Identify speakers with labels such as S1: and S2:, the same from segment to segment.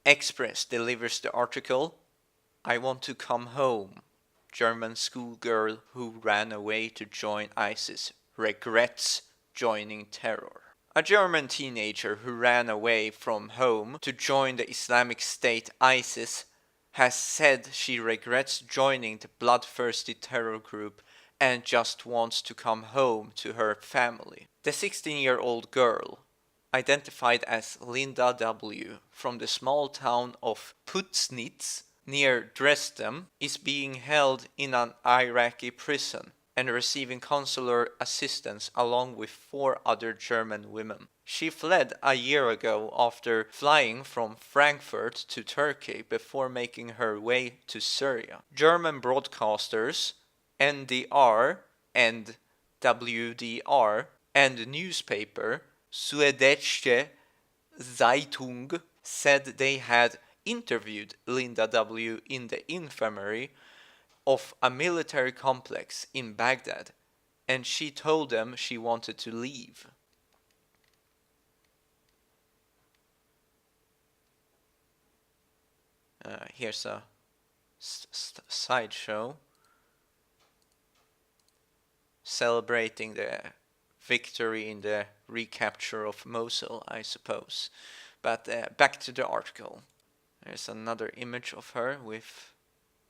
S1: Express delivers the article, I want to come home. German schoolgirl who ran away to join ISIS regrets joining terror. A German teenager who ran away from home to join the Islamic State ISIS has said she regrets joining the bloodthirsty terror group and just wants to come home to her family. The 16-year-old girl, identified as Linda W. from the small town of Putznitz near Dresden, is being held in an Iraqi prison and receiving consular assistance along with 4 other German women. She fled a year ago after flying from Frankfurt to Turkey before making her way to Syria. German broadcasters NDR and WDR and newspaper Swedish Zeitung said they had interviewed Linda W. in the infirmary of a military complex in Baghdad, and she told them she wanted to leave. Here's a sideshow celebrating the victory in the recapture of Mosul, I suppose. But back to the article. There's another image of her with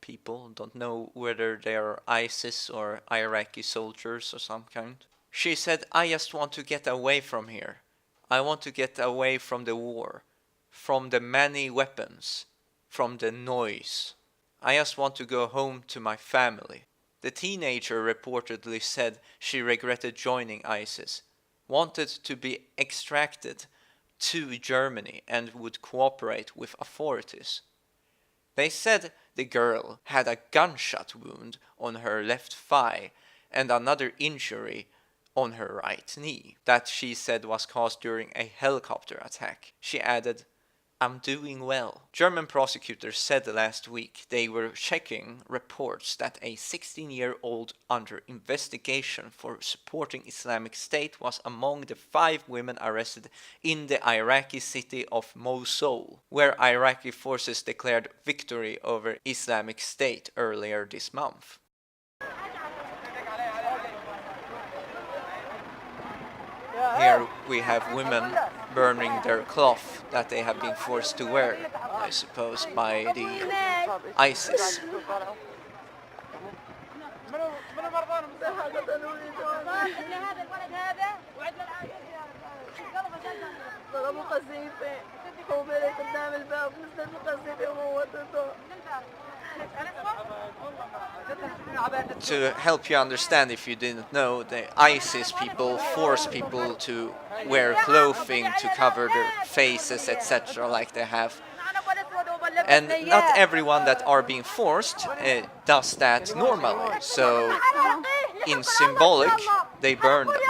S1: people. Don't know whether they are ISIS or Iraqi soldiers or some kind. She said, I just want to get away from here. I want to get away from the war, from the many weapons, from the noise. I just want to go home to my family. The teenager reportedly said she regretted joining ISIS, wanted to be extracted to Germany and would cooperate with authorities. They said the girl had a gunshot wound on her left thigh and another injury on her right knee that she said was caused during a helicopter attack. She added, I'm doing well. German prosecutors said last week they were checking reports that a 16-year-old under investigation for supporting Islamic State was among the 5 women arrested in the Iraqi city of Mosul, where Iraqi forces declared victory over Islamic State earlier this month. Here we have women burning their cloth that they have been forced to wear, I suppose, by the ISIS. To help you understand, if you didn't know, the ISIS people force people to wear clothing to cover their faces, etc., like they have. And not everyone that are being forced does that normally. So, in symbolic, they burn them.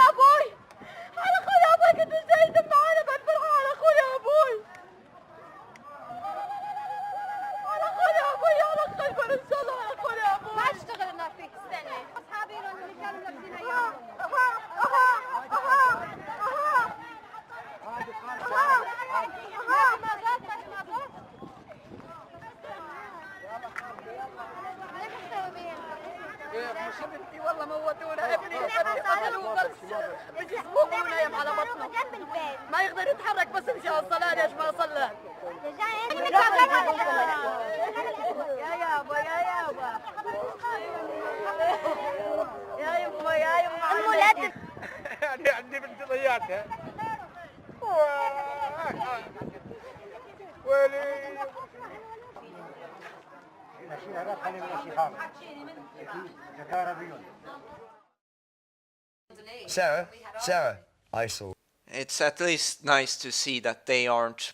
S2: حبيبتي والله موتونا ابني قتلوه بجسمونا يم على بطنه ما يقدر يتحرك بس مشى على الصلاة ليش ما صلى يا يابا يا يابا يا يما يا يما المولد يعني عندي بنت ضيعتها ويلي
S3: Sarah, I saw.
S1: It's at least nice to see that they aren't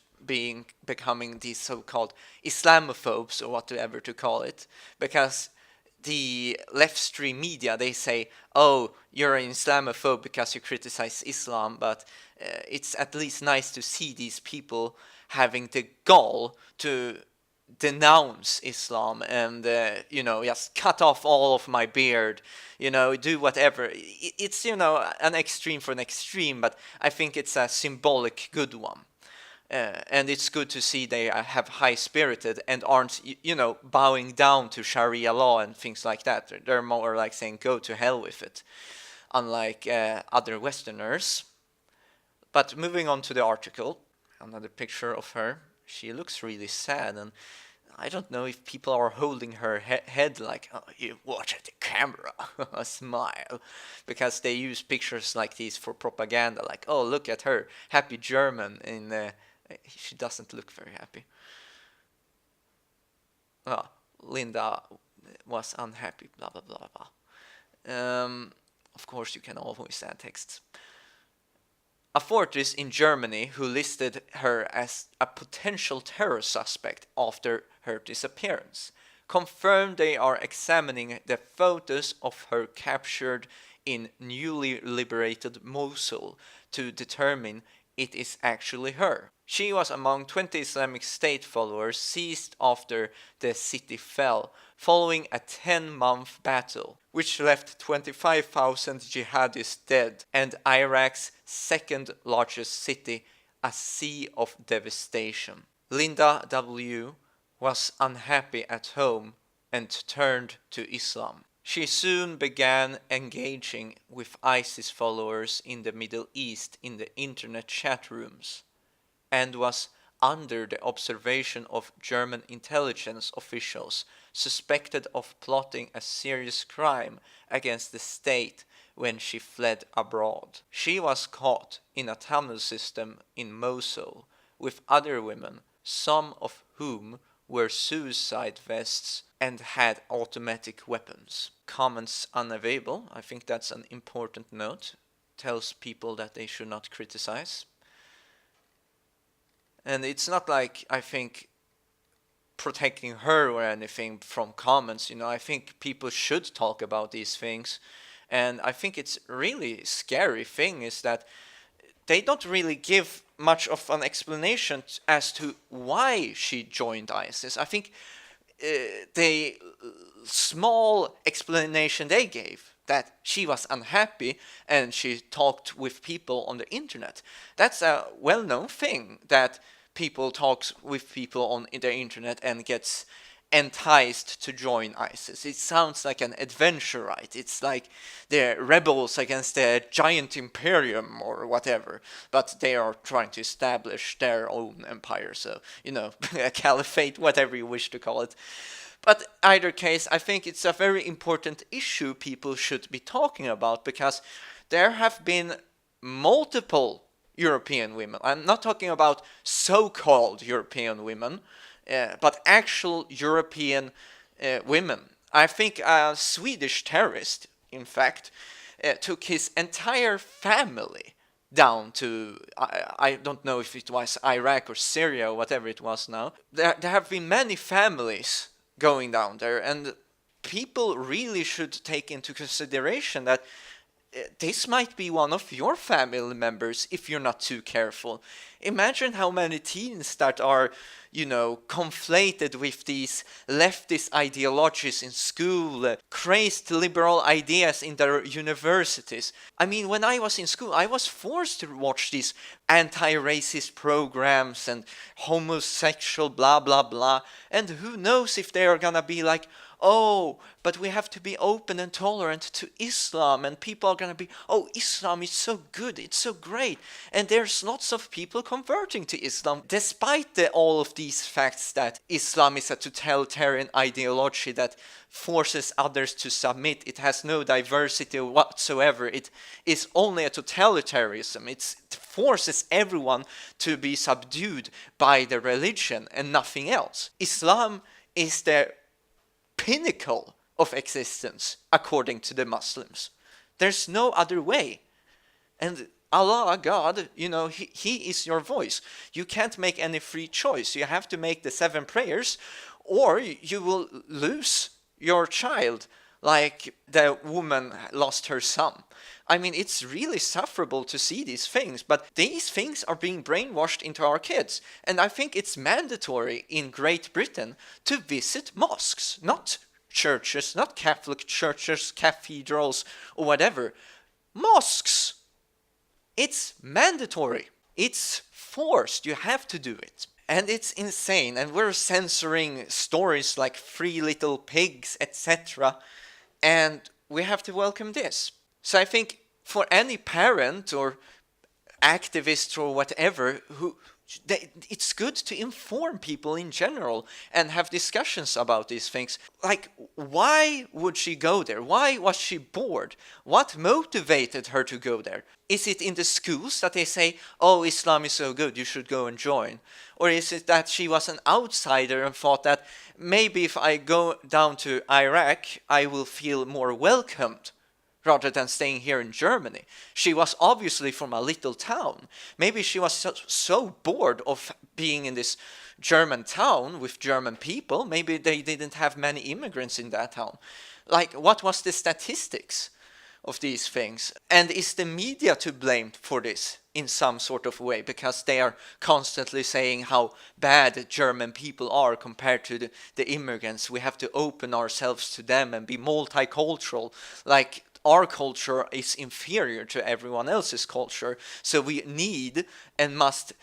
S1: becoming these so-called Islamophobes, or whatever to call it, because the left-stream media, they say, oh, you're an Islamophobe because you criticize Islam, but it's at least nice to see these people having the gall to denounce Islam and, just cut off all of my beard, do whatever. It's, an extreme for an extreme, but I think it's a symbolic good one. And it's good to see they have high-spirited and aren't, bowing down to Sharia law and things like that. They're more like saying, go to hell with it, unlike other Westerners. But moving on to the article, another picture of her. She looks really sad, and I don't know if people are holding her head like, oh, you watch at the camera, a smile, because they use pictures like these for propaganda, like, oh, look at her, happy German, she doesn't look very happy. Oh, Linda was unhappy, blah, blah, blah, blah. Of course, you can always add texts. Authorities in Germany who listed her as a potential terror suspect after her disappearance confirmed they are examining the photos of her captured in newly liberated Mosul to determine it is actually her. She was among 20 Islamic State followers seized after the city fell, following a 10-month battle, which left 25,000 jihadis dead, and Iraq's second largest city a sea of devastation. Linda W. was unhappy at home and turned to Islam. She soon began engaging with ISIS followers in the Middle East in the internet chat rooms, and was under the observation of German intelligence officials suspected of plotting a serious crime against the state when she fled abroad. She was caught in a tunnel system in Mosul with other women, some of whom were suicide vests and had automatic weapons. Comments unavailable. I think that's an important note. Tells people that they should not criticize. And it's not like, I think, protecting her or anything from comments. I think people should talk about these things. And I think it's really scary thing is that they don't really give much of an explanation as to why she joined ISIS. I think the small explanation they gave, that she was unhappy and she talked with people on the internet. That's a well-known thing, that people talk with people on the internet and gets enticed to join ISIS. It sounds like an adventure, right? It's like they're rebels against the giant imperium or whatever, but they are trying to establish their own empire, so, a caliphate, whatever you wish to call it. But either case, I think it's a very important issue people should be talking about, because there have been multiple European women. I'm not talking about so-called European women, but actual European women. I think a Swedish terrorist, in fact, took his entire family down to, I don't know if it was Iraq or Syria or whatever it was now. There have been many families going down there, and people really should take into consideration that this might be one of your family members if you're not too careful. Imagine how many teens that are, conflated with these leftist ideologies in school, crazed liberal ideas in their universities. I mean, when I was in school, I was forced to watch these anti-racist programs and homosexual blah blah blah. And who knows if they are gonna be like, oh, but we have to be open and tolerant to Islam, and people are going to be, oh, Islam is so good, it's so great. And there's lots of people converting to Islam, despite all of these facts that Islam is a totalitarian ideology that forces others to submit. It has no diversity whatsoever. It is only a totalitarianism. It forces everyone to be subdued by the religion and nothing else. Islam is the pinnacle of existence, according to the Muslims. There's no other way. And Allah, God, He is your voice. You can't make any free choice. You have to make the 7 prayers, or you will lose your child, like the woman lost her son. I mean, it's really sufferable to see these things, but these things are being brainwashed into our kids. And I think it's mandatory in Great Britain to visit mosques, not churches, not Catholic churches, cathedrals, or whatever. Mosques. It's mandatory. It's forced. You have to do it. And it's insane. And we're censoring stories like Free Little Pigs, etc. And we have to welcome this. So I think for any parent or activist or whatever, it's good to inform people in general and have discussions about these things. Like, why would she go there? Why was she bored? What motivated her to go there? Is it in the schools that they say, oh, Islam is so good, you should go and join? Or is it that she was an outsider and thought that maybe if I go down to Iraq, I will feel more welcomed rather than staying here in Germany? She was obviously from a little town. Maybe she was so bored of being in this German town with German people. Maybe they didn't have many immigrants in that town. Like, what was the statistics of these things? And is the media to blame for this in some sort of way? Because they are constantly saying how bad German people are compared to the immigrants. We have to open ourselves to them and be multicultural. Like, our culture is inferior to everyone else's culture, so we need and must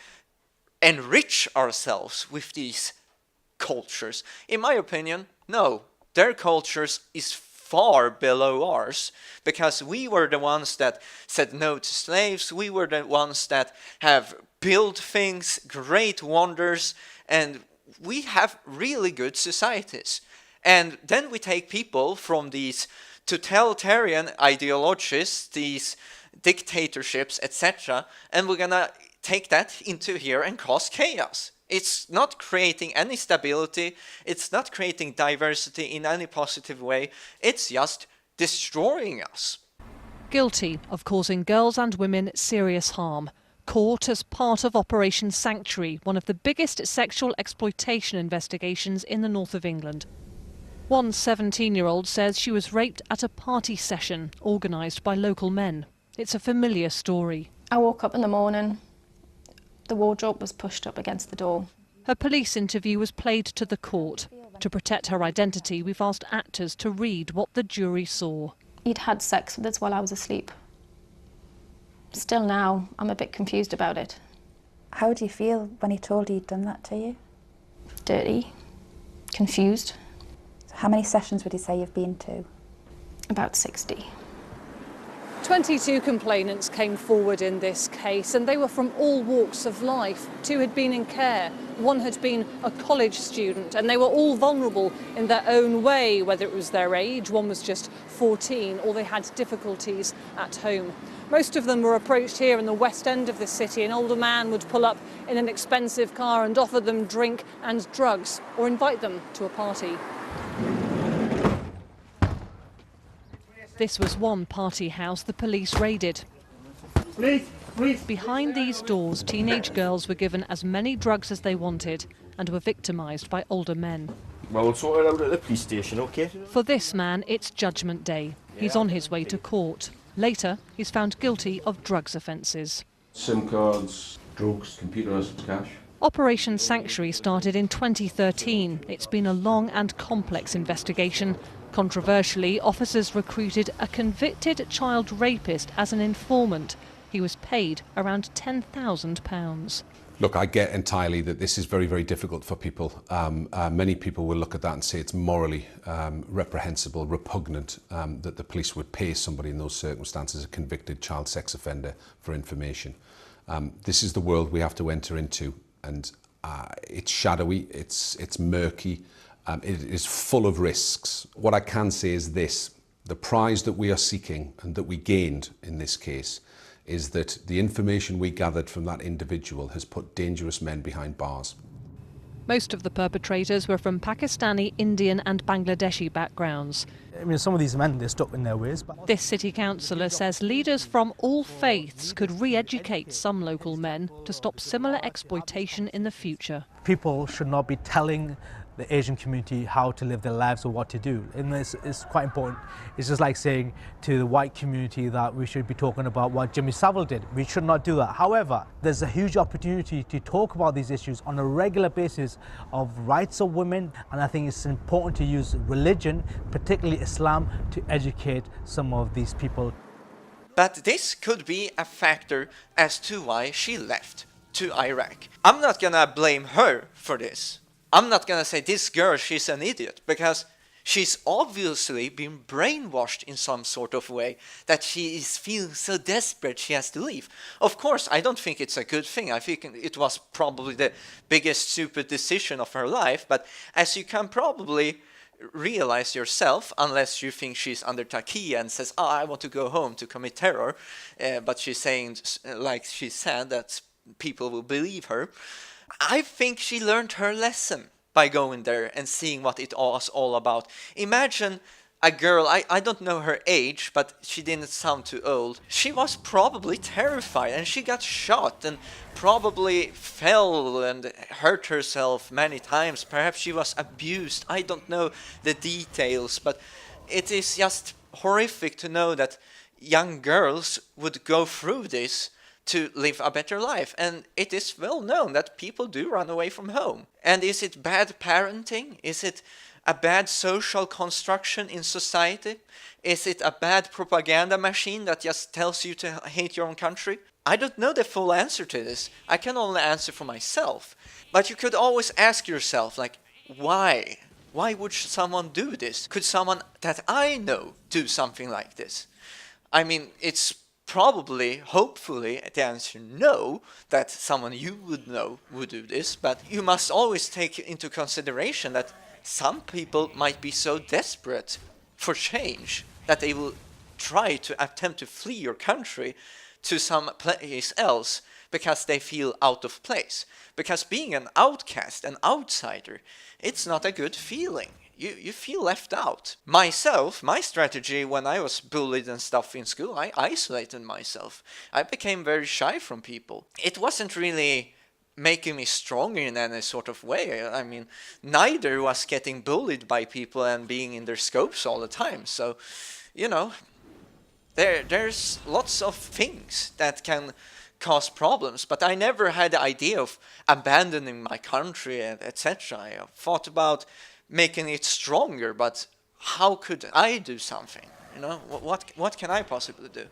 S1: enrich ourselves with these cultures. In my opinion, no. Their cultures is far below ours, because we were the ones that said no to slaves, we were the ones that have built things, great wonders, and we have really good societies. And then we take people from these totalitarian ideologies, these dictatorships, etc., and we're gonna take that into here and cause chaos. It's not creating any stability, it's not creating diversity in any positive way, it's just destroying us.
S4: Guilty of causing girls and women serious harm. Caught as part of Operation Sanctuary, one of the biggest sexual exploitation investigations in the north of England. One 17-year-old says she was raped at a party session organised by local men. It's a familiar story.
S5: I woke up in the morning, the wardrobe was pushed up against the door.
S4: Her police interview was played to the court. To protect her identity, we've asked actors to read what the jury saw.
S5: He'd had sex with us while I was asleep. Still now, I'm a bit confused about it.
S6: How do you feel when he told you he'd done that to you?
S5: Dirty, confused.
S6: How many sessions would you say you've been to?
S5: About 60.
S4: 22 complainants came forward in this case, and they were from all walks of life. 2 had been in care, 1 had been a college student, and they were all vulnerable in their own way, whether it was their age, 1 was just 14, or they had difficulties at home. Most of them were approached here in the west end of the city. An older man would pull up in an expensive car and offer them drink and drugs, or invite them to a party. This was one party house the police raided. Behind these doors, teenage girls were given as many drugs as they wanted and were victimised by older men.
S7: Well, we'll sort it out at the police station, OK?
S4: For this man, it's Judgment Day. He's on his way to court. Later, he's found guilty of drugs offences.
S7: SIM cards, drugs, computers, cash.
S4: Operation Sanctuary started in 2013. It's been a long and complex investigation. Controversially, officers recruited a convicted child rapist as an informant. He was paid around £10,000.
S8: Look, I get entirely that this is very, very difficult for people. Many people will look at that and say it's morally reprehensible, repugnant that the police would pay somebody in those circumstances, a convicted child sex offender, for information. This is the world we have to enter into, and it's shadowy, it's murky, it is full of risks. What I can say is this: the prize that we are seeking and that we gained in this case is that the information we gathered from that individual has put dangerous men behind bars.
S4: Most of the perpetrators were from Pakistani, Indian and Bangladeshi backgrounds.
S9: I mean, some of these men, they're stuck in their ways.
S4: This city councillor says leaders from all faiths could re-educate some local men to stop similar exploitation in the future.
S9: People should not be telling the Asian community how to live their lives or what to do. And it's quite important. It's just like saying to the white community that we should be talking about what Jimmy Savile did. We should not do that. However, there's a huge opportunity to talk about these issues on a regular basis of rights of women, and I think it's important to use religion, particularly Islam, to educate some of these people.
S1: But this could be a factor as to why she left to Iraq. I'm not gonna blame her for this. I'm not gonna say this girl, she's an idiot, because she's obviously been brainwashed in some sort of way that she is feeling so desperate she has to leave. Of course, I don't think it's a good thing. I think it was probably the biggest stupid decision of her life, but as you can probably realize yourself, unless you think she's under taqiyya and says, I want to go home to commit terror, but she's saying, like she said, that people will believe her. I think she learned her lesson by going there and seeing what it was all about. Imagine a girl, I don't know her age, but she didn't sound too old. She was probably terrified, and she got shot and probably fell and hurt herself many times. Perhaps she was abused. I don't know the details, but it is just horrific to know that young girls would go through this to live a better life. And it is well known that people do run away from home. And is it bad parenting? Is it a bad social construction in society? Is it a bad propaganda machine that just tells you to hate your own country? I don't know the full answer to this. I can only answer for myself. But you could always ask yourself, like, why? Why would someone do this? Could someone that I know do something like this? I mean, it's probably, hopefully, the answer no, that someone you would know would do this, but you must always take into consideration that some people might be so desperate for change that they will try to attempt to flee your country to some place else because they feel out of place. Because being an outcast, an outsider, it's not a good feeling. You feel left out. Myself, my strategy when I was bullied and stuff in school, I isolated myself. I became very shy from people. It wasn't really making me stronger in any sort of way. I mean, neither was getting bullied by people and being in their scopes all the time. So, you know, there's lots of things that can cause problems, but I never had the idea of abandoning my country, etc. I thought about making it stronger, but how could I do something? You know, what can I possibly do?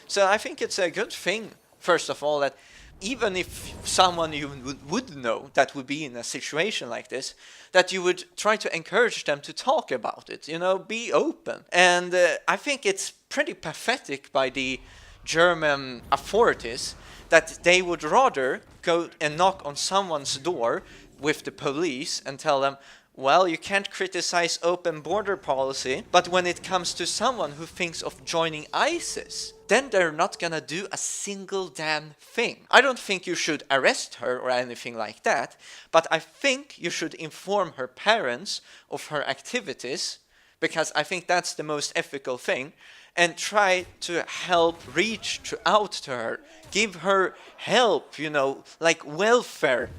S1: So I think it's a good thing, first of all, that even if someone you would know that would be in a situation like this, that you would try to encourage them to talk about it, you know, be open. And I think it's pretty pathetic by the German authorities that they would rather go and knock on someone's door with the police and tell them, well, you can't criticize open border policy, but when it comes to someone who thinks of joining ISIS, then they're not gonna do a single damn thing. I don't think you should arrest her or anything like that, but I think you should inform her parents of her activities, because I think that's the most ethical thing, and try to help reach out to her. Give her help, you know, like welfare.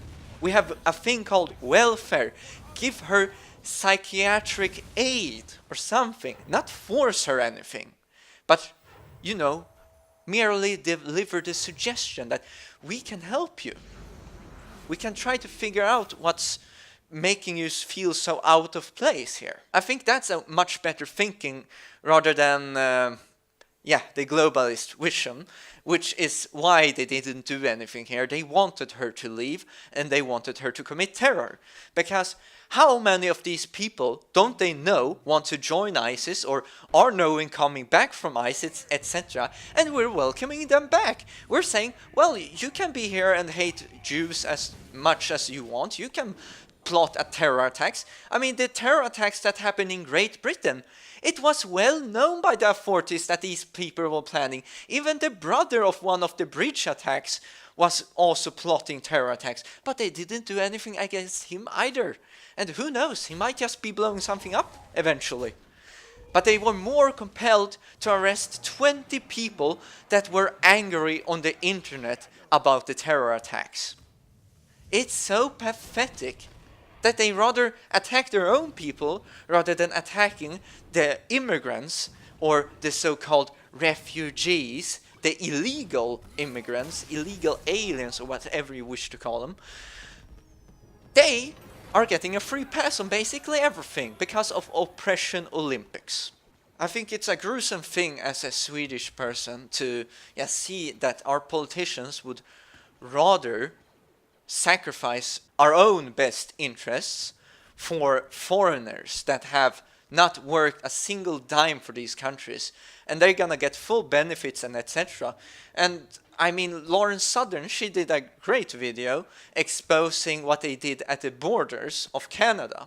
S1: We have a thing called welfare. Give her psychiatric aid or something. Not force her anything, but, you know, merely deliver the suggestion that we can help you. We can try to figure out what's making you feel so out of place here. I think that's a much better thinking rather than, the globalist vision, which is why they didn't do anything here. They wanted her to leave and they wanted her to commit terror. Because how many of these people, don't they know, want to join ISIS or are knowing coming back from ISIS, etc. And we're welcoming them back. We're saying, well, you can be here and hate Jews as much as you want. You can plot a terror attacks. I mean, the terror attacks that happened in Great Britain, it was well known by the authorities that these people were planning. Even the brother of one of the bridge attacks was also plotting terror attacks. But they didn't do anything against him either. And who knows, he might just be blowing something up eventually. But they were more compelled to arrest 20 people that were angry on the internet about the terror attacks. It's so pathetic that they rather attack their own people rather than attacking the immigrants or the so-called refugees, the illegal immigrants, illegal aliens or whatever you wish to call them. They are getting a free pass on basically everything because of Oppression Olympics. I think it's a gruesome thing as a Swedish person to see that our politicians would rather sacrifice our own best interests for foreigners that have not worked a single dime for these countries, and they're gonna get full benefits and etc. And I mean, Lauren Southern, she did a great video exposing what they did at the borders of Canada.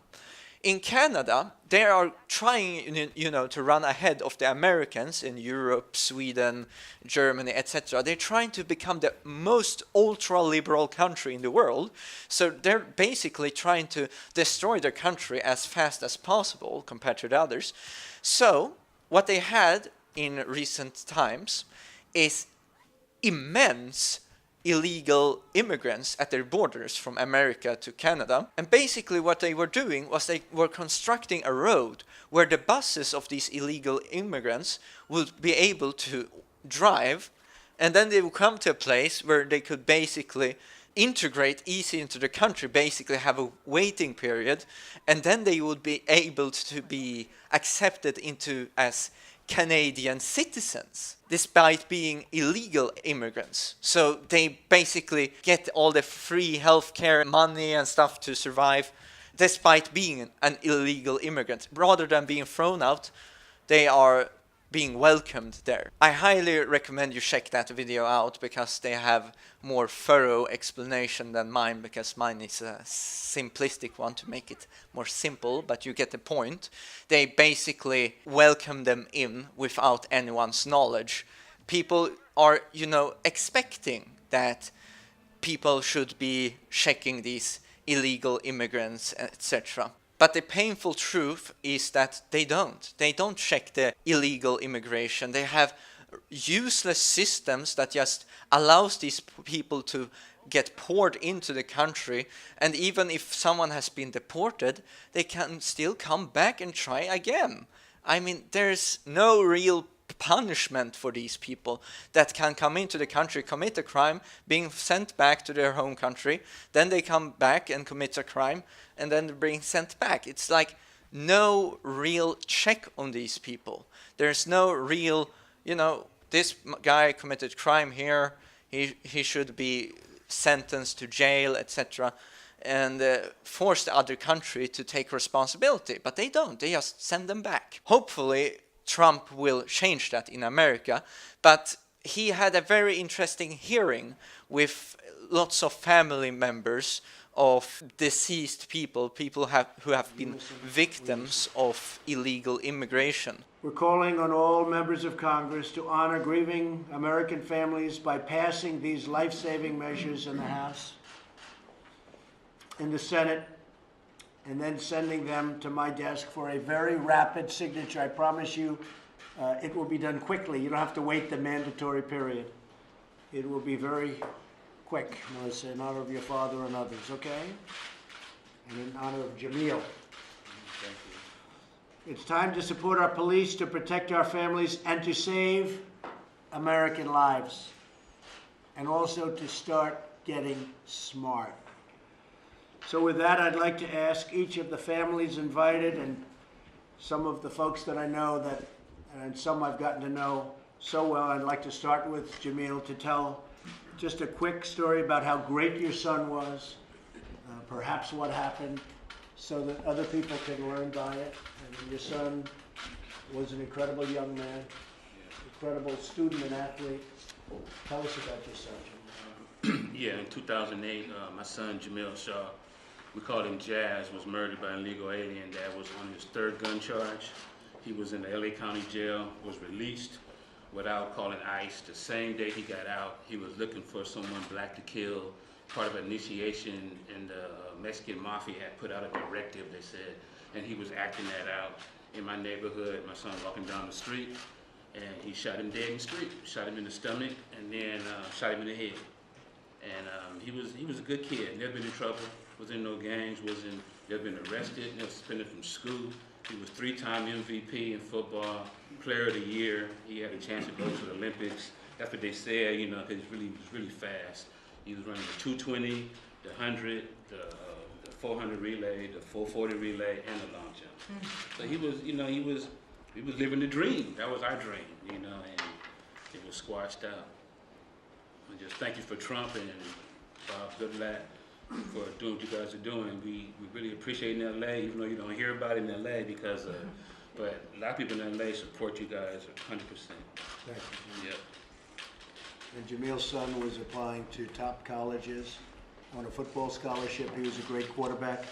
S1: In Canada, they are trying, to run ahead of the Americans in Europe, Sweden, Germany, etc. They're trying to become the most ultra-liberal country in the world. So they're basically trying to destroy their country as fast as possible compared to the others. So what they had in recent times is immense illegal immigrants at their borders from America to Canada. And basically what they were doing was they were constructing a road where the buses of these illegal immigrants would be able to drive, and then they would come to a place where they could basically integrate easy into the country, basically have a waiting period, and then they would be able to be accepted into as Canadian citizens, despite being illegal immigrants. So they basically get all the free healthcare, money and stuff to survive, despite being an illegal immigrant. Rather than being thrown out, they are being welcomed there. I highly recommend you check that video out, because they have more thorough explanation than mine, because mine is a simplistic one to make it more simple, but you get the point. They basically welcome them in without anyone's knowledge. People are, expecting that people should be checking these illegal immigrants, etc. But the painful truth is that they don't. They don't check the illegal immigration. They have useless systems that just allows these people to get poured into the country. And even if someone has been deported, they can still come back and try again. I mean, there's no real punishment for these people that can come into the country, commit a crime, being sent back to their home country, then they come back and commit a crime, and then they're being sent back. It's like no real check on these people. There's no real, this guy committed crime here, he should be sentenced to jail, etc., and force the other country to take responsibility. But they don't. They just send them back. Hopefully Trump will change that in America, but he had a very interesting hearing with lots of family members of deceased people who have been victims of illegal immigration.
S10: We're calling on all members of Congress to honor grieving American families by passing these life-saving measures in the House, in the Senate, and then sending them to my desk for a very rapid signature. I promise you it will be done quickly. You don't have to wait the mandatory period. It will be very quick, Melissa, in honor of your father and others, okay? And in honor of Jamil. Thank you. It's time to support our police, to protect our families, and to save American lives. And also to start getting smart. So with that, I'd like to ask each of the families invited and some of the folks that I know and some I've gotten to know so well, I'd like to start with Jamil to tell just a quick story about how great your son was, perhaps what happened, so that other people can learn by it. And your son was an incredible young man, incredible student and athlete. Tell us about your son, Jamil.
S11: Yeah, in 2008, my son Jamil Shaw, we called him Jazz, was murdered by an illegal alien that was on his third gun charge. He was in the LA County Jail, was released without calling ICE. The same day he got out, he was looking for someone black to kill, part of an initiation, and the Mexican Mafia had put out a directive, they said, and he was acting that out in my neighborhood. My son walking down the street, and he shot him dead in the street, shot him in the stomach, and then shot him in the head. And he was a good kid, never been in trouble, was in no gangs, never been arrested, never suspended from school. He was 3-time MVP in football, player of the year. He had a chance to go to the Olympics. That's what they said, because he was really fast. He was running the 220, the 100, the 400 relay, the 440 relay, and the long jump. So he was, we was living the dream. That was our dream, you know, and it was squashed out. And just thank you for Trump and Bob Goodlatte for doing what you guys are doing. We really appreciate it in LA, even though you don't hear about it in LA because, but a lot of people in LA support you guys 100%.
S10: Thank you.
S11: Yep.
S10: And Jamil's son was applying to top colleges on a football scholarship. He was a great quarterback,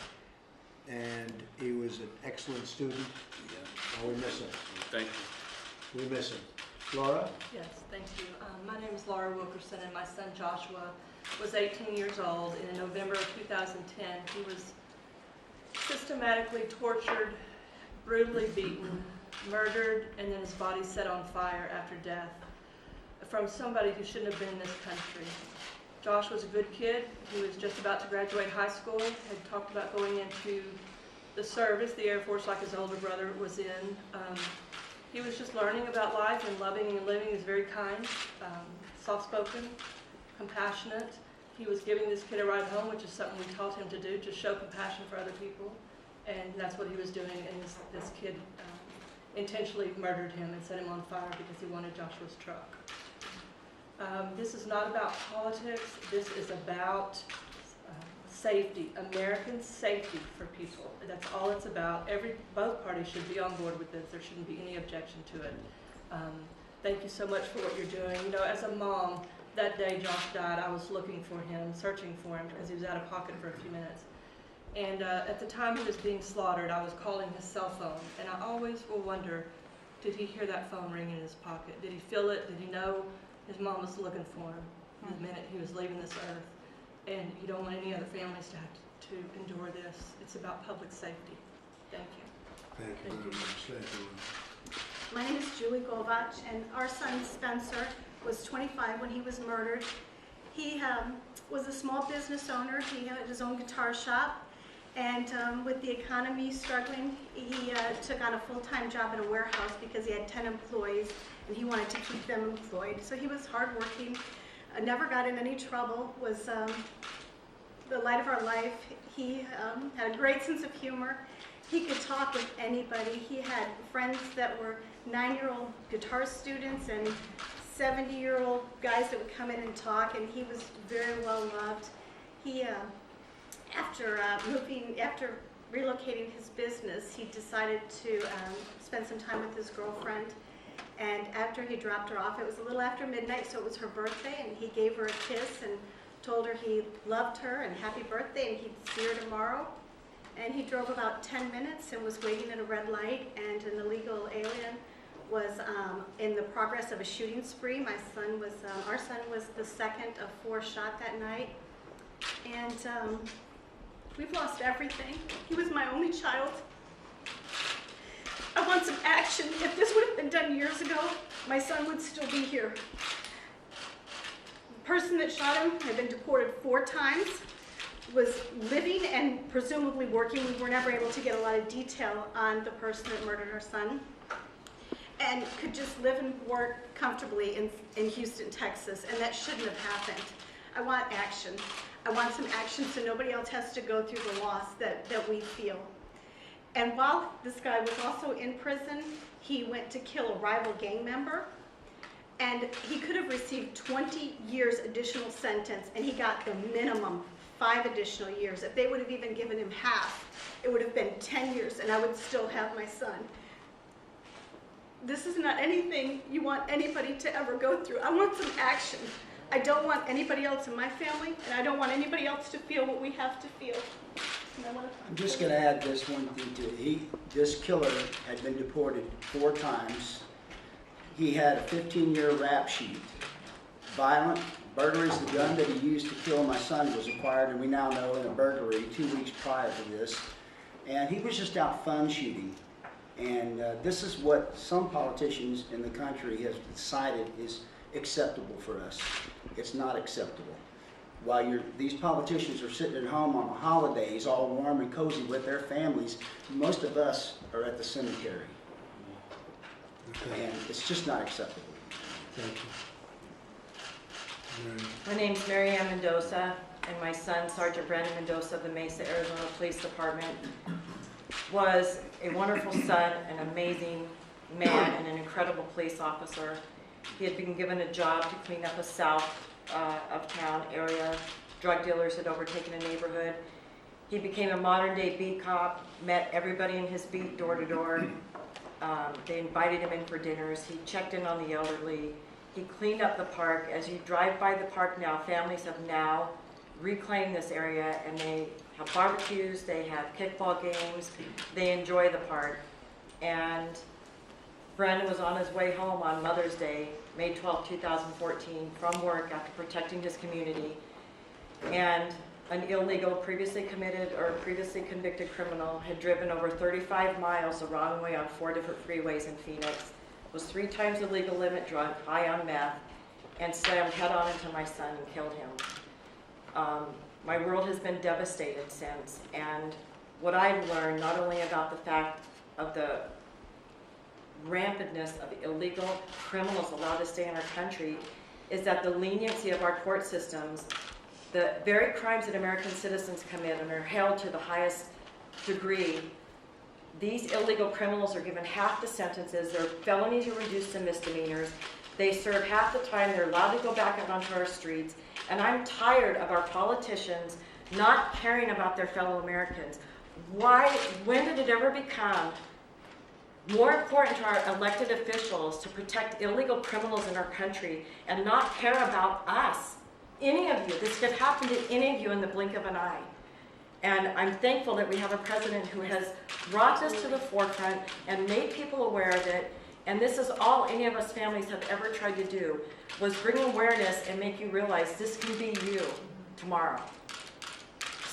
S10: and he was an excellent student.
S11: Yeah.
S10: And we miss him.
S11: Thank you.
S10: We miss him. Laura?
S12: Yes, thank you. My name is Laura Wilkerson, and my son Joshua was 18 years old. And in November of 2010, he was systematically tortured, brutally beaten, murdered, and then his body set on fire after death from somebody who shouldn't have been in this country. Josh was a good kid. He was just about to graduate high school, had talked about going into the service, the Air Force, like his older brother was in. He was just learning about life and loving and living. He was very kind, soft-spoken, compassionate. He was giving this kid a ride home, which is something we taught him to do, to show compassion for other people. And that's what he was doing, and this kid intentionally murdered him and set him on fire because he wanted Joshua's truck. This is not about politics. This is about safety, American safety for people. That's all it's about. Both parties should be on board with this. There shouldn't be any objection to it. Thank you so much for what you're doing. You know, as a mom, that day Josh died, I was looking for him, searching for him because he was out of pocket for a few minutes. And at the time he was being slaughtered, I was calling his cell phone, and I always will wonder, did he hear that phone ring in his pocket? Did he feel it? Did he know his mom was looking for him the minute he was leaving this earth? And you don't want any other families to have to endure this. It's about public safety. Thank you.
S10: Thank you very much. Thank you.
S13: My name is Julie Govach, and our son Spencer was 25 when he was murdered. He was a small business owner. He had his own guitar shop, and with the economy struggling, he took on a full-time job in a warehouse because he had 10 employees, and he wanted to keep them employed. So he was hardworking, never got in any trouble, was the light of our life. He had a great sense of humor. He could talk with anybody. He had friends that were 9-year-old guitar students and 70-year-old guys that would come in and talk, and he was very well loved. He, after relocating his business, he decided to spend some time with his girlfriend. And after he dropped her off, it was a little after midnight, so it was her birthday, and he gave her a kiss and told her he loved her and happy birthday, and he'd see her tomorrow. And he drove about 10 minutes and was waiting at a red light, and an illegal alien was in the progress of a shooting spree. Our son was the second of 4 shot that night. And we've lost everything. He was my only child. I want some action. If this would have been done years ago, my son would still be here. The person that shot him had been deported 4 times, was living and presumably working. We were never able to get a lot of detail on the person that murdered our son, and could just live and work comfortably in Houston, Texas, and that shouldn't have happened. I want action. I want some action so nobody else has to go through the loss that we feel. And while this guy was also in prison, he went to kill a rival gang member, and he could have received 20 years additional sentence, and he got the minimum 5 additional years. If they would have even given him half, it would have been 10 years, and I would still have my son. This is not anything you want anybody to ever go through. I want some action. I don't want anybody else in my family, and I don't want anybody else to feel what we have to feel.
S14: I'm just going to add this one thing to it. This killer had been deported 4 times. He had a 15-year rap sheet. Violent burglaries. The gun that he used to kill my son was acquired, and we now know, in a burglary 2 weeks prior to this. And he was just out fun shooting. And this is what some politicians in the country have decided is acceptable for us. It's not acceptable. While these politicians are sitting at home on the holidays, all warm and cozy with their families, most of us are at the cemetery. Okay. And it's just not acceptable.
S10: Thank you.
S15: My name's Mary Ann Mendoza, and my son, Sergeant Brandon Mendoza of the Mesa, Arizona Police Department, was a wonderful son, an amazing man and an incredible police officer. He had been given a job to clean up a south of town area. Drug dealers had overtaken a neighborhood. He became a modern day beat cop, met everybody in his beat door to door. They invited him in for dinners. He checked in on the elderly. He cleaned up the park. As you drive by the park now, families have now reclaimed this area, and they have barbecues, they have kickball games, they enjoy the park. And Brandon was on his way home on Mother's Day, May 12, 2014, from work after protecting his community. And an illegal, previously committed or previously convicted criminal had driven over 35 miles the wrong way on 4 different freeways in Phoenix, was 3 times the legal limit drunk, high on meth, and slammed head-on into my son and killed him. My world has been devastated since, and what I've learned, not only about the fact of the rampantness of illegal criminals allowed to stay in our country, is that the leniency of our court systems, the very crimes that American citizens commit and are held to the highest degree, these illegal criminals are given half the sentences. Their felonies are reduced to misdemeanors. They serve half the time. They're allowed to go back out onto our streets. And I'm tired of our politicians not caring about their fellow Americans. When did it ever become more important to our elected officials to protect illegal criminals in our country and not care about us? Any of you. This could happen to any of you in the blink of an eye. And I'm thankful that we have a president who has brought this to the forefront and made people aware of it. And this is all any of us families have ever tried to do, was bring awareness and make you realize this can be you tomorrow.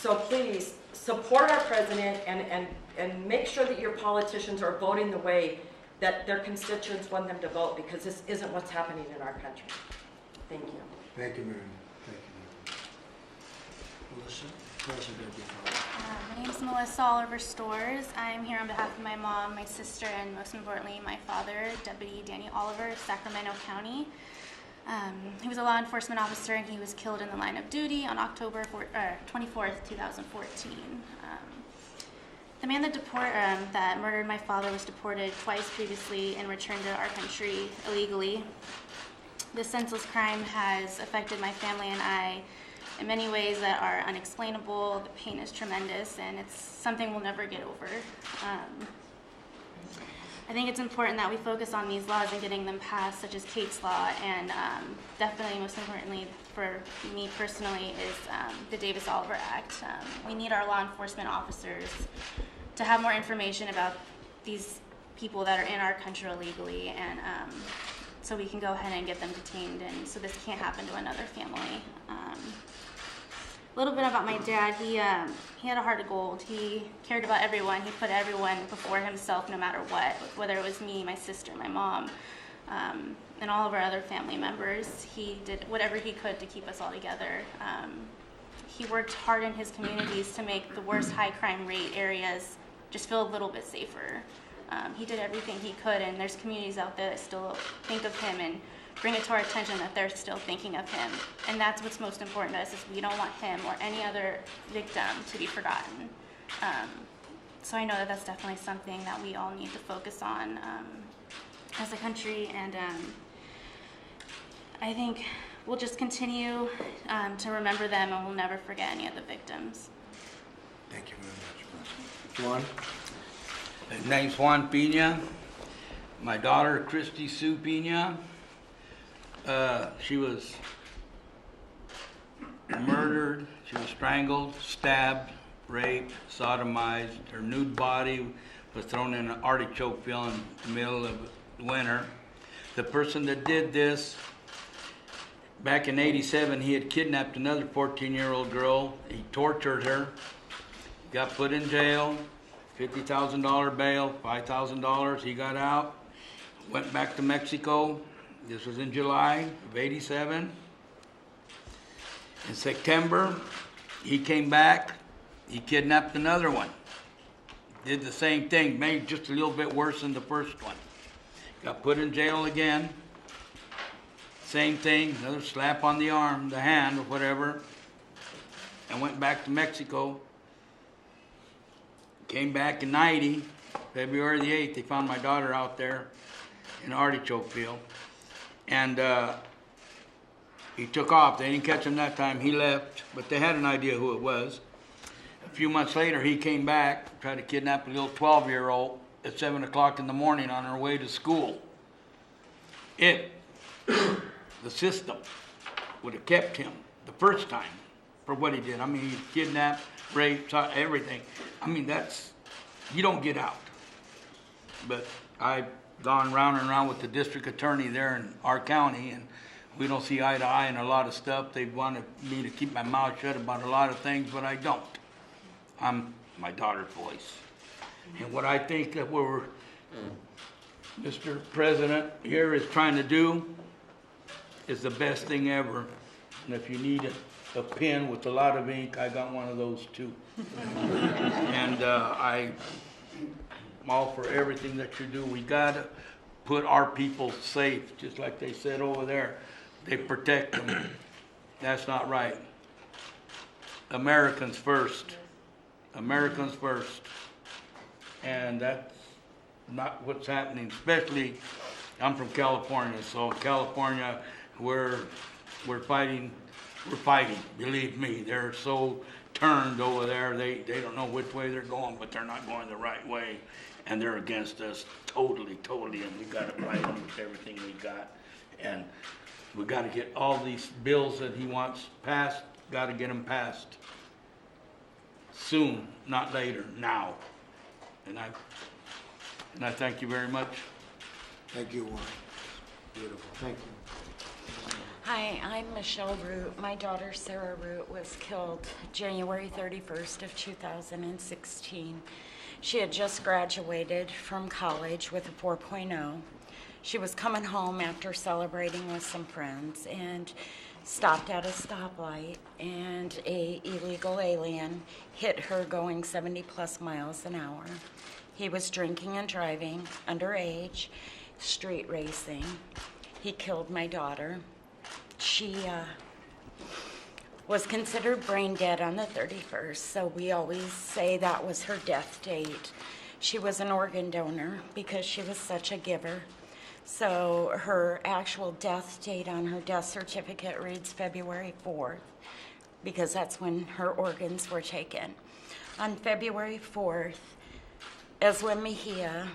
S15: So please support our president and make sure that your politicians are voting the way that their constituents want them to vote, because this isn't what's happening in our country. Thank you.
S10: Thank you, Mary. Thank you. Melissa, President.
S16: My name is Melissa Oliver Stores. I'm here on behalf of my mom, my sister, and most importantly, my father, Deputy Danny Oliver, Sacramento County. He was a law enforcement officer, and he was killed in the line of duty on October 24th, 2014. The man that murdered my father was deported twice previously and returned to our country illegally. This senseless crime has affected my family and I in many ways that are unexplainable. The pain is tremendous, and it's something we'll never get over. I think it's important that we focus on these laws and getting them passed, such as Kate's Law, and definitely most importantly for me personally is the Davis-Oliver Act. We need our law enforcement officers to have more information about these people that are in our country illegally, and so we can go ahead and get them detained, and so this can't happen to another family. A little bit about my dad. He had a heart of gold. He cared about everyone. He put everyone before himself, no matter what, whether it was me, my sister, my mom, and all of our other family members. He did whatever he could to keep us all together. He worked hard in his communities to make the worst high crime rate areas just feel a little bit safer. He did everything he could, and there's communities out there that still think of him and bring it to our attention that they're still thinking of him. And that's what's most important to us, is we don't want him or any other victim to be forgotten. So I know that that's definitely something that we all need to focus on as a country, and I think we'll just continue to remember them, and we'll never forget any of the victims.
S10: Thank you very much. Juan?
S17: His name's Juan Pina. My daughter, Christy Sue Pina. She was murdered, she was strangled, stabbed, raped, sodomized. Her nude body was thrown in an artichoke field in the middle of winter. The person that did this, back in '87, he had kidnapped another 14-year-old girl. He tortured her, got put in jail, $50,000 bail, $5,000. He got out, went back to Mexico. This was in July of '87. In September, he came back. He kidnapped another one. Did the same thing, made just a little bit worse than the first one. Got put in jail again. Same thing, another slap on the arm, the hand, or whatever. And went back to Mexico. Came back in '90, February the 8th, they found my daughter out there in an artichoke field. And he took off. They didn't catch him that time. He left, but they had an idea who it was. A few months later, he came back, tried to kidnap a little 12-year-old at 7 o'clock in the morning on her way to school. The system would have kept him the first time for what he did. I mean, he kidnapped, raped, everything. I mean, you don't get out. But I've gone round and round with the district attorney there in our county, and we don't see eye to eye in a lot of stuff. They wanted me to keep my mouth shut about a lot of things, but I don't. I'm my daughter's voice. And what I think that Mr. President here is trying to do is the best thing ever. And if you need a pen with a lot of ink, I got one of those too. And I'm all for everything that you do. We gotta put our people safe, just like they said over there. They protect them. That's not right. Americans first. Americans first. And that's not what's happening. Especially, I'm from California, so California, we're fighting. We're fighting. Believe me, they're so turned over there. They don't know which way they're going, but they're not going the right way, and they're against us totally. And we got to fight them with everything we got, and we got to get all these bills that he wants passed. Got to get them passed soon, not later. Now, and I thank you very much.
S10: Thank you, Warren. Beautiful. Thank you.
S18: Hi, I'm Michelle Root. My daughter Sarah Root was killed January 31st of 2016. She had just graduated from college with a 4.0. She was coming home after celebrating with some friends and stopped at a stoplight, and an illegal alien hit her going 70 plus miles an hour. He was drinking and driving, underage, street racing. He killed my daughter. She was considered brain dead on the 31st, so we always say that was her death date. She was an organ donor because she was such a giver. So her actual death date on her death certificate reads February 4th, because that's when her organs were taken. On February 4th, Eswin Mejia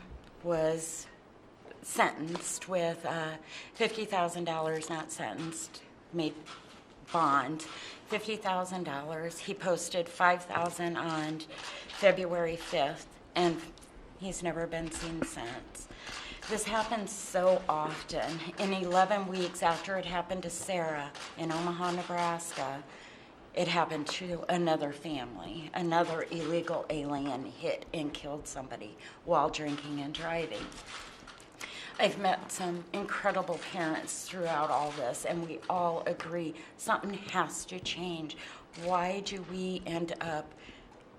S18: was sentenced with $50,000, not sentenced, made bond, $50,000. He posted $5,000 on February 5th, and he's never been seen since. This happens so often. In 11 weeks after it happened to Sarah in Omaha, Nebraska, it happened to another family. Another illegal alien hit and killed somebody while drinking and driving. I've met some incredible parents throughout all this, and we all agree something has to change. Why do we end up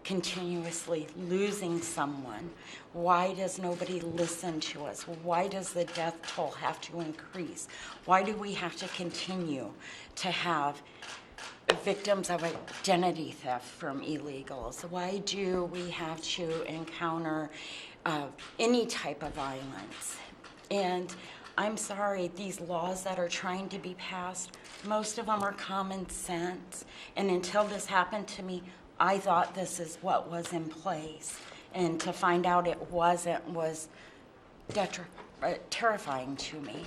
S18: continuously losing someone? Why does nobody listen to us? Why does the death toll have to increase? Why do we have to continue to have victims of identity theft from illegals? Why do we have to encounter any type of violence? And I'm sorry, these laws that are trying to be passed, most of them are common sense. And until this happened to me, I thought this is what was in place. And to find out it wasn't was terrifying to me.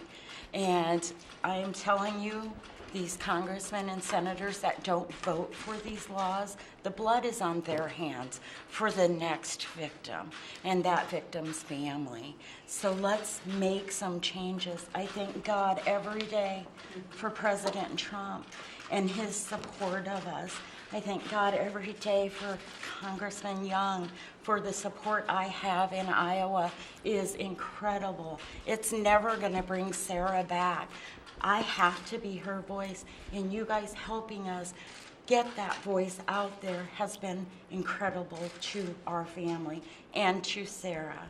S18: And I am telling you, these congressmen and senators that don't vote for these laws, the blood is on their hands for the next victim and that victim's family. So let's make some changes. I thank God every day for President Trump and his support of us. I thank God every day for Congressman Young for the support I have in Iowa is incredible. It's never going to bring Sarah back. I have to be her voice, and you guys helping us get that voice out there has been incredible to our family and to Sarah.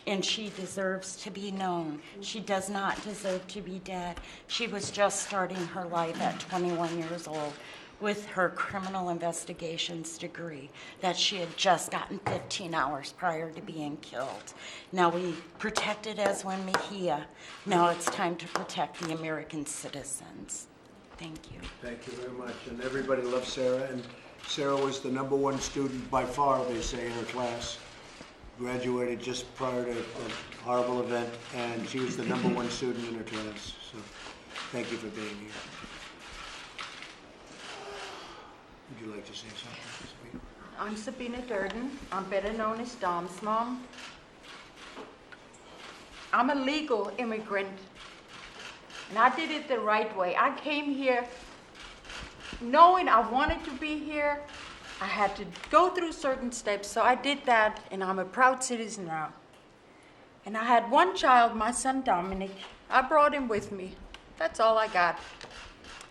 S18: And she deserves to be known. She does not deserve to be dead. She was just starting her life at 21 years old with her criminal investigations degree that she had just gotten 15 hours prior to being killed. Now we protected Eswin Mejia. Now it's time to protect the American citizens. Thank you.
S10: Thank you very much. And everybody loves Sarah. And Sarah was the #1 student by far, they say, in her class. Graduated just prior to a horrible event, and she was the #1 student in her class. So thank you for being here. Would you like to say something?
S19: I'm Sabina Durden. I'm better known as Dom's mom. I'm a legal immigrant, and I did it the right way. I came here knowing I wanted to be here. I had to go through certain steps, so I did that, and I'm a proud citizen now. And I had one child, my son Dominic. I brought him with me. That's all I got.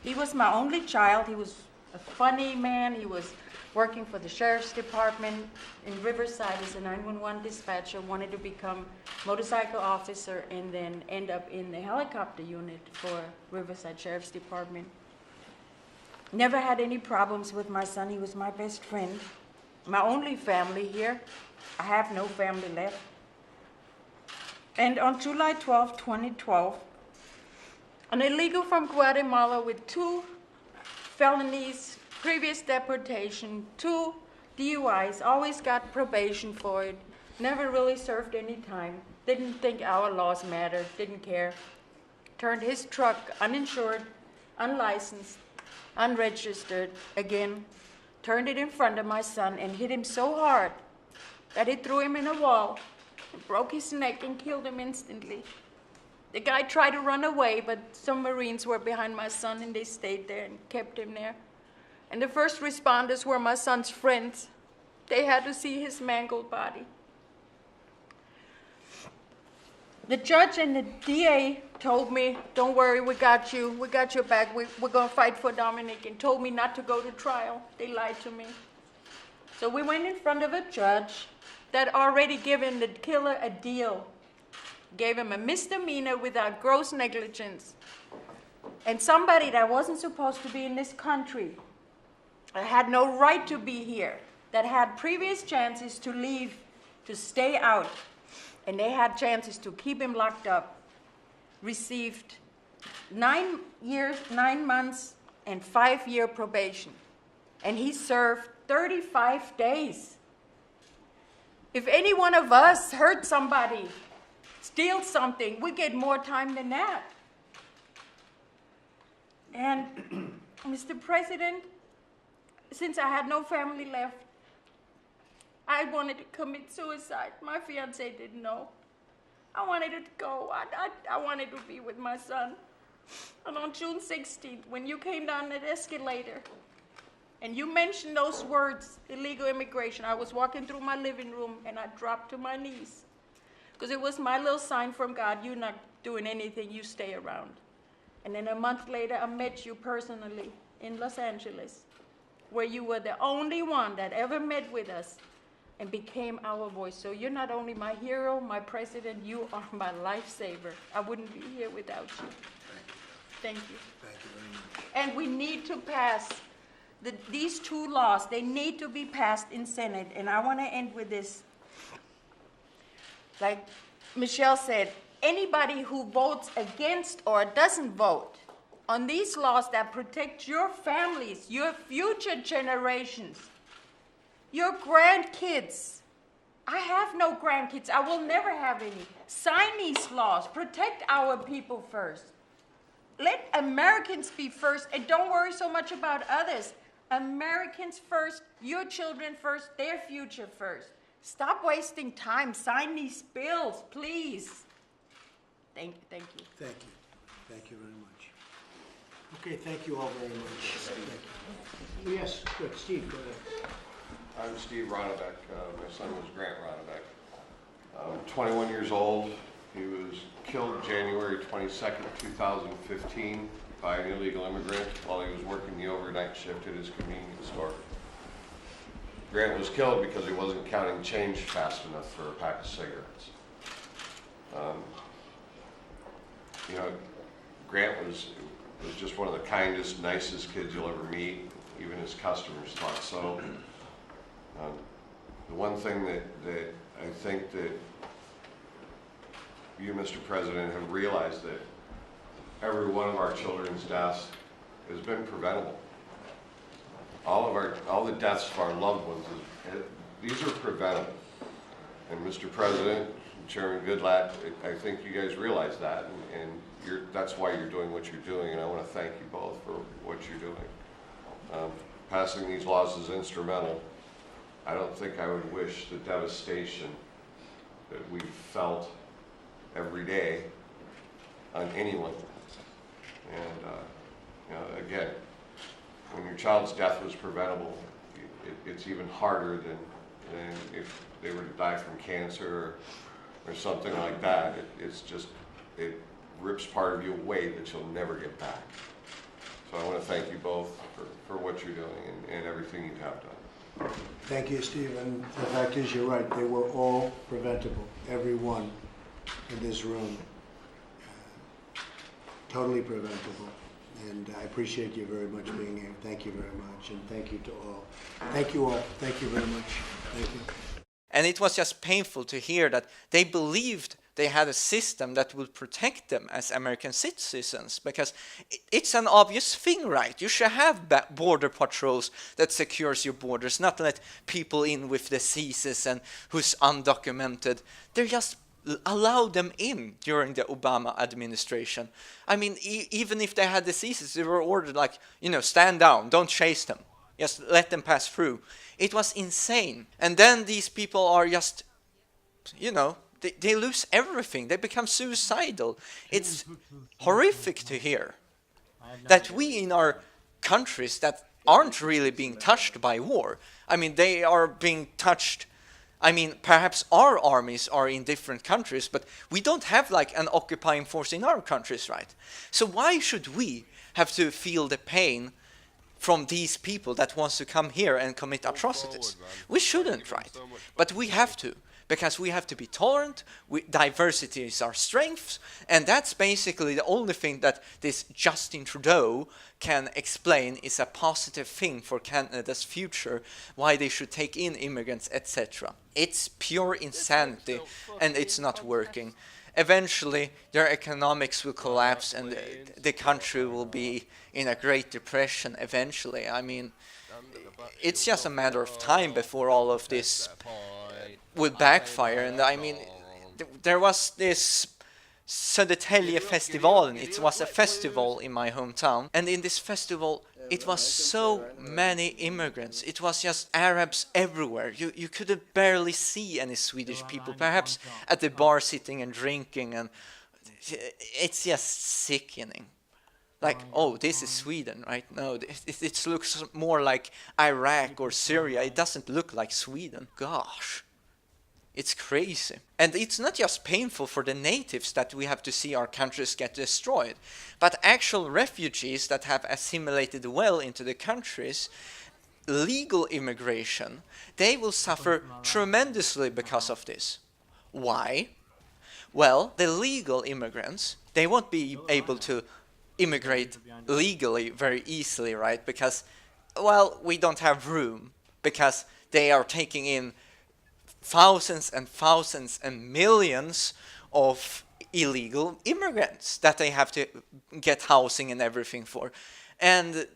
S19: He was my only child. He was a funny man. He was working for the sheriff's department in Riverside as a 911 dispatcher, wanted to become motorcycle officer and then end up in the helicopter unit for Riverside Sheriff's Department. Never had any problems with my son. He was my best friend, my only family here. I have no family left. And on July 12, 2012, an illegal from Guatemala with 2 felonies, previous deportation, 2 DUIs, always got probation for it, never really served any time, didn't think our laws mattered, didn't care, turned his truck uninsured, unlicensed, unregistered again, turned it in front of my son and hit him so hard that he threw him in a wall, and broke his neck and killed him instantly. The guy tried to run away, but some Marines were behind my son and they stayed there and kept him there. And the first responders were my son's friends. They had to see his mangled body. The judge and the DA told me, don't worry, we got you. We got your back. We're going to fight for Dominic, and told me not to go to trial. They lied to me. So we went in front of a judge that already given the killer a deal. Gave him a misdemeanor without gross negligence. And somebody that wasn't supposed to be in this country, that had no right to be here, that had previous chances to leave, to stay out, and they had chances to keep him locked up, received 9 years, 9 months, and 5-year probation. And he served 35 days. If any one of us hurt somebody, steal something, we get more time than that. And Mr. President, since I had no family left, I wanted to commit suicide. My fiance didn't know. I wanted to go. I wanted to be with my son. And on June 16th, when you came down that escalator and you mentioned those words, illegal immigration, I was walking through my living room and I dropped to my knees. Because it was my little sign from God, you're not doing anything, you stay around. And then a month later, I met you personally in Los Angeles, where you were the only one that ever met with us and became our voice. So you're not only my hero, my president, you are my lifesaver. I wouldn't be here without you. Thank you.
S10: Thank you very much.
S19: And we need to pass these 2 laws. They need to be passed in Senate. And I want to end with this. Like Michelle said, anybody who votes against or doesn't vote on these laws that protect your families, your future generations, your grandkids. I have no grandkids. I will never have any. Sign these laws. Protect our people first. Let Americans be first, and don't worry so much about others. Americans first, your children first, their future first. Stop wasting time. Sign these bills, please. Thank you.
S10: Thank you. Thank you very much. Okay, thank you all very much. Thank you. Yes, good. Steve, go ahead.
S20: I'm Steve Ronobeck. My son was Grant Ronobeck. 21 years old. He was killed January 22nd, 2015 by an illegal immigrant while he was working the overnight shift at his convenience store. Grant was killed because he wasn't counting change fast enough for a pack of cigarettes. Grant was just one of the kindest, nicest kids you'll ever meet. even his customers thought so. The one thing that I think that you, Mr. President, have realized that every one of our children's deaths has been preventable. All the deaths of our loved ones, these are preventable. And Mr. President, Chairman Goodlatte, I think you guys realize that, and that's why you're doing what you're doing, and I want to thank you both for what you're doing. Passing these laws is instrumental. I don't think I would wish the devastation that we felt every day on anyone. And again, when your child's death was preventable, it's even harder than if they were to die from cancer or something like that. It rips part of you away that you'll never get back. So I want to thank you both for what you're doing and everything you have done.
S10: Thank you, Steve. And the fact is, you're right. They were all preventable, every one in this room. Totally preventable. And I appreciate you very much being here. Thank you very much. And thank you to all. Thank you all. Thank you very much. Thank you.
S1: And it was just painful to hear that they believed they had a system that would protect them as American citizens, because it's an obvious thing, right? You should have border patrols that secures your borders, not let people in with diseases and who's undocumented. They just allow them in during the Obama administration. I mean, even if they had diseases, they were ordered like, stand down, don't chase them. Just let them pass through. It was insane. And then these people are just, they lose everything. They become suicidal. It's horrific to hear that we in our countries that aren't really being touched by war, I mean, they are being touched. I mean, perhaps our armies are in different countries, but we don't have like an occupying force in our countries, right? So why should we have to feel the pain from these people that wants to come here and commit atrocities? We shouldn't, right? But we have to, because we have to be tolerant. Diversity is our strength, and that's basically the only thing that this Justin Trudeau can explain is a positive thing for Canada's future, why they should take in immigrants, etc. It's pure insanity, and it's not working. Eventually, their economics will collapse, and the country will be in a Great Depression eventually. I mean, it's just a matter of time before all of this would backfire. And I mean, there was this Södertälje festival, and it was a festival in my hometown, and in this festival it was so many immigrants. It was just Arabs everywhere. You could barely see any Swedish people, perhaps at the bar sitting and drinking, and it's just sickening. Like, oh, this is Sweden, right? No, it looks more like Iraq or Syria. It doesn't look like Sweden. Gosh. It's crazy. And it's not just painful for the natives that we have to see our countries get destroyed, but actual refugees that have assimilated well into the countries, legal immigration, they will suffer tremendously because of this. Why? Well, the legal immigrants, they won't be able to immigrate legally very easily, right? Because, well, we don't have room, because they are taking in thousands and thousands and millions of illegal immigrants that they have to get housing and everything for. And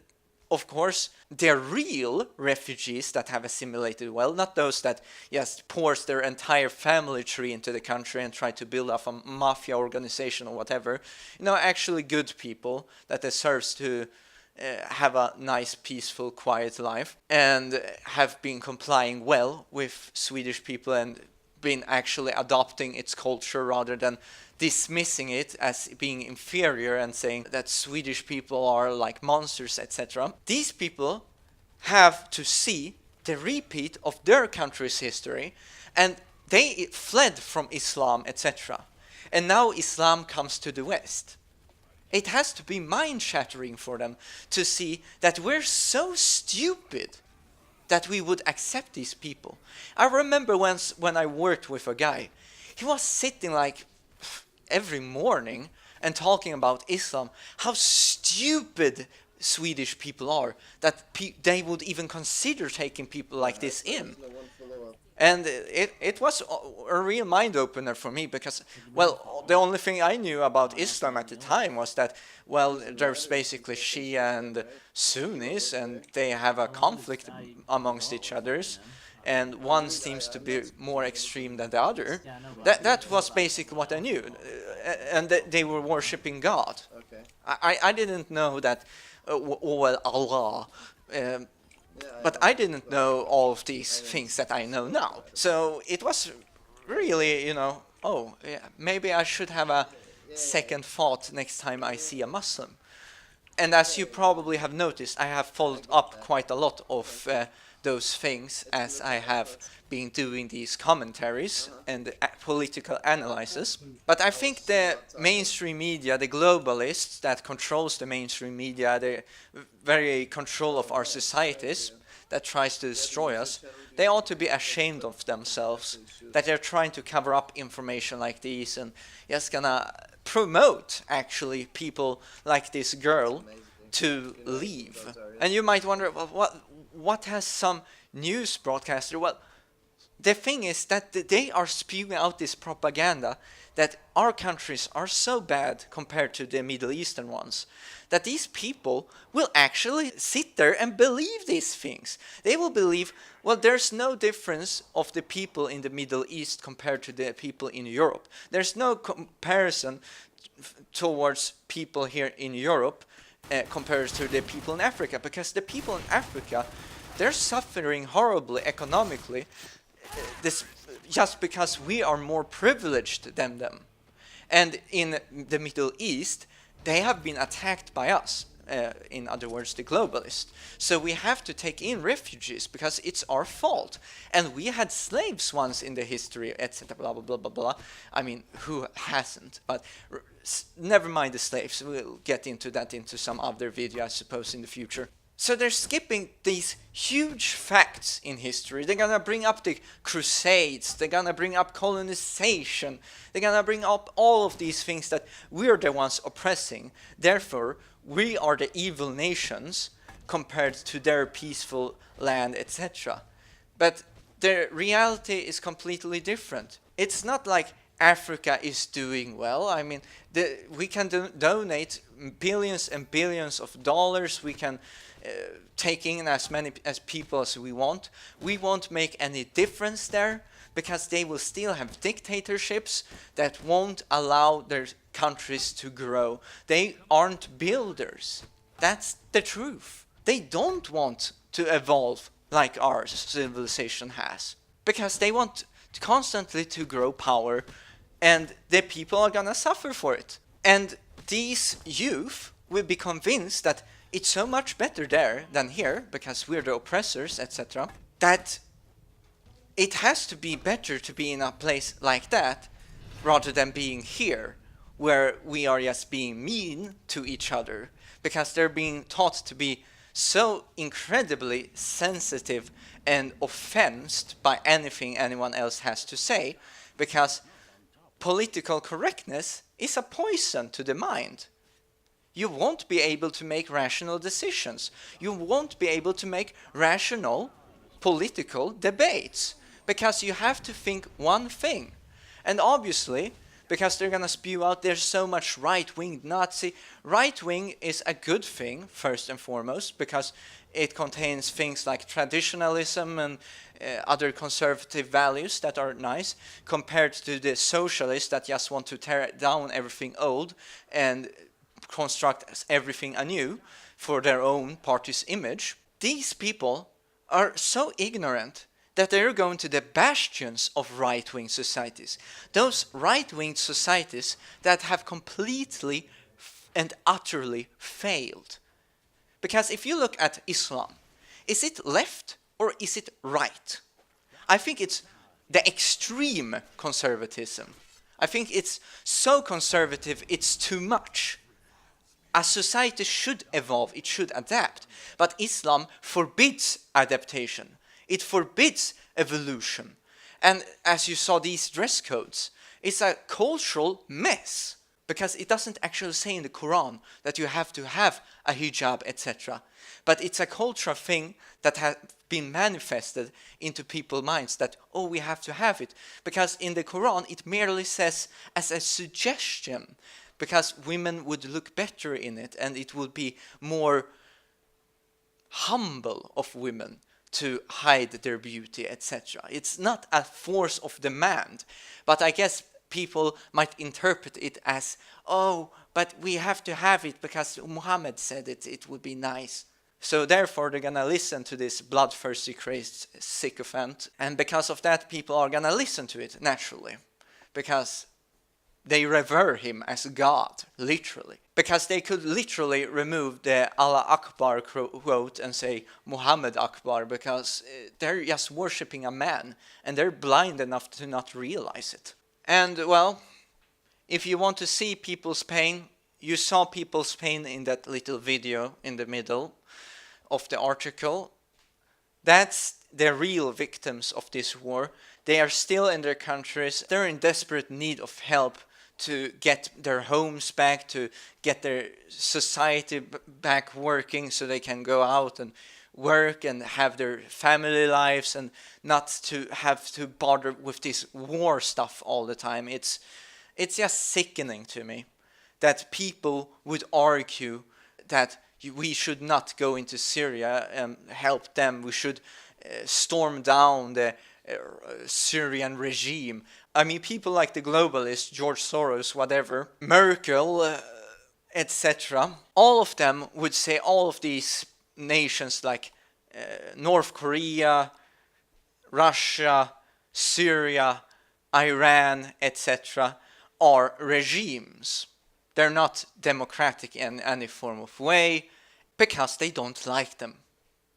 S1: of course, they're real refugees that have assimilated well, not those that just pours their entire family tree into the country and try to build up a mafia organization or whatever. Actually good people that deserves to have a nice, peaceful, quiet life, and have been complying well with Swedish people and been actually adopting its culture rather than dismissing it as being inferior and saying that Swedish people are like monsters, etc. These people have to see the repeat of their country's history, and they fled from Islam, etc. And now Islam comes to the West. It has to be mind-shattering for them to see that we're so stupid that we would accept these people. I remember once when I worked with a guy, he was sitting like every morning and talking about Islam, how stupid Swedish people are, that they would even consider taking people like this in. And it was a real mind-opener for me, because, well, the only thing I knew about Islam at the time was that, well, there's basically Shia and Sunnis, and they have a conflict amongst each others, and one seems to be more extreme than the other. That was basically what I knew, and they were worshipping God. I didn't know that, well, Allah. But I didn't know all of these things that I know now. So it was really, you know, oh, yeah, maybe I should have a second thought next time I see a Muslim. And as you probably have noticed, I have followed up quite a lot of those things as I have been doing these commentaries and political analysis. But I think the mainstream media, the globalists that controls the mainstream media, the very control of our societies that tries to destroy us, they ought to be ashamed of themselves that they're trying to cover up information like these and just gonna promote actually people like this girl to leave. And you might wonder, well, what has some news broadcaster? Well, the thing is that they are spewing out this propaganda that our countries are so bad compared to the Middle Eastern ones, that these people will actually sit there and believe these things. They will believe, well, there's no difference of the people in the Middle East compared to the people in Europe. There's no comparison towards people here in Europe compared to the people in Africa, because the people in Africa, they're suffering horribly economically, just because we are more privileged than them. And in the Middle East, they have been attacked by us, in other words, the globalists. So we have to take in refugees because it's our fault. And we had slaves once in the history, etc., blah, blah, blah, blah, blah. I mean, who hasn't? But never mind the slaves. We'll get into that into some other video, I suppose, in the future. So they're skipping these huge facts in history. They're gonna bring up the Crusades. They're gonna bring up colonization. They're gonna bring up all of these things that we're the ones oppressing. Therefore, we are the evil nations compared to their peaceful land, etc. But the reality is completely different. It's not like Africa is doing well. I mean, we can donate billions and billions of dollars. We can take in as many as people as we want. We won't make any difference there because they will still have dictatorships that won't allow their countries to grow. They aren't builders. That's the truth. They don't want to evolve like our civilization has because they want constantly to grow power, and the people are gonna suffer for it. And these youth will be convinced that it's so much better there than here because we're the oppressors, etc., that it has to be better to be in a place like that rather than being here where we are just being mean to each other because they're being taught to be so incredibly sensitive and offended by anything anyone else has to say, because political correctness is a poison to the mind. You won't be able to make rational decisions. You won't be able to make rational political debates because you have to think one thing. And obviously, because they're going to spew out there's so much right-wing Nazi. Right-wing is a good thing, first and foremost, because it contains things like traditionalism and other conservative values that are nice, compared to the socialists that just want to tear down everything old and construct everything anew for their own party's image. These people are so ignorant that they're going to the bastions of right-wing societies. Those right-wing societies that have completely and utterly failed. Because if you look at Islam, is it left or is it right? I think it's the extreme conservatism. I think it's so conservative, it's too much. A society should evolve, it should adapt. But Islam forbids adaptation. It forbids evolution. And as you saw these dress codes, it's a cultural mess. because it doesn't actually say in the Quran that you have to have a hijab, etc. But it's a cultural thing that has been manifested into people's minds that, oh, we have to have it. Because in the Quran, it merely says as a suggestion, because women would look better in it, and it would be more humble of women to hide their beauty, etc. It's not a force of demand, but I guess people might interpret it as, oh, but we have to have it because Muhammad said it would be nice. So therefore they're gonna listen to this bloodthirsty, crazed sycophant, and because of that people are gonna listen to it naturally, because they revere him as God, literally. Because they could literally remove the Allah Akbar quote and say Muhammad Akbar, because they're just worshipping a man, and they're blind enough to not realize it. And well, if you want to see people's pain, you saw people's pain in that little video in the middle of the article. That's the real victims of this war. They are still in their countries. They're in desperate need of help to get their homes back, to get their society back working so they can go out and work and have their family lives and not to have to bother with this war stuff all the time. It's just sickening to me that people would argue that we should not go into Syria and help them. We should storm down the Syrian regime. I mean, people like the globalists, George Soros, whatever, Merkel, etc., all of them would say all of these nations like North Korea, Russia, Syria, Iran, etc., are regimes. They're not democratic in any form of way because they don't like them,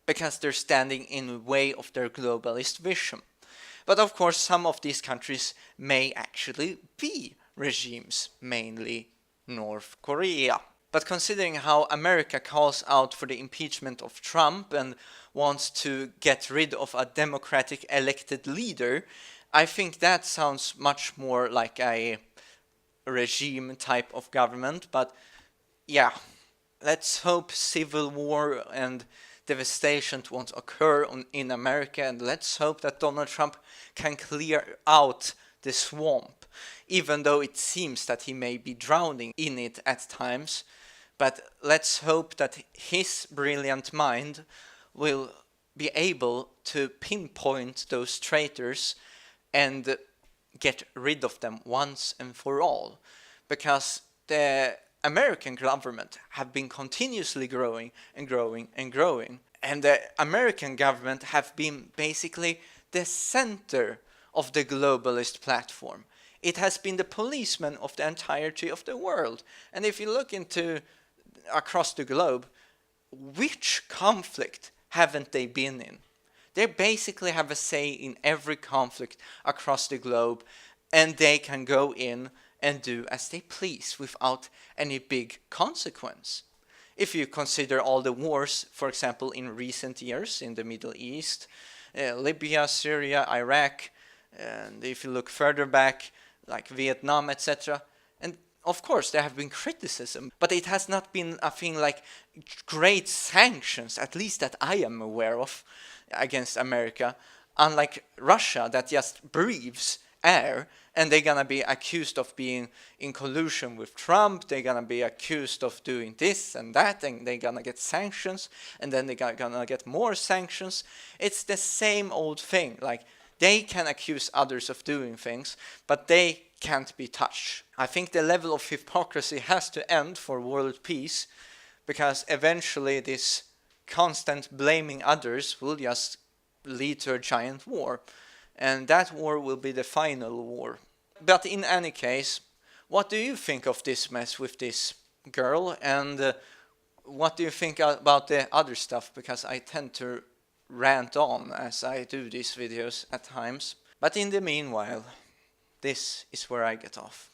S1: because they're standing in the way of their globalist vision. But of course, some of these countries may actually be regimes, mainly North Korea. But considering how America calls out for the impeachment of Trump and wants to get rid of a democratic elected leader, I think that sounds much more like a regime type of government. But yeah, let's hope civil war and devastation won't occur in America, and let's hope that Donald Trump can clear out the swamp, even though it seems that he may be drowning in it at times. But let's hope that his brilliant mind will be able to pinpoint those traitors and get rid of them once and for all, because the American government have been continuously growing and growing and growing, and the American government have been basically the center of the globalist platform. It has been the policeman of the entirety of the world. And if you look into across the globe, which conflict haven't they been in? They basically have a say in every conflict across the globe, and they can go in and do as they please without any big consequence. If you consider all the wars, for example, in recent years in the Middle East, Libya, Syria, Iraq, and if you look further back, like Vietnam, etc., and of course there have been criticism, but it has not been a thing like great sanctions, at least that I am aware of, against America, unlike Russia that just breathes air, and they're gonna be accused of being in collusion with Trump, they're gonna be accused of doing this and that, and they're gonna get sanctions, and then they're gonna get more sanctions. It's the same old thing, like they can accuse others of doing things, but they can't be touched. I think the level of hypocrisy has to end for world peace, because eventually this constant blaming others will just lead to a giant war. And that war will be the final war. But in any case, what do you think of this mess with this girl? And what do you think about the other stuff? Because I tend to rant on as I do these videos at times. But in the meanwhile, this is where I get off.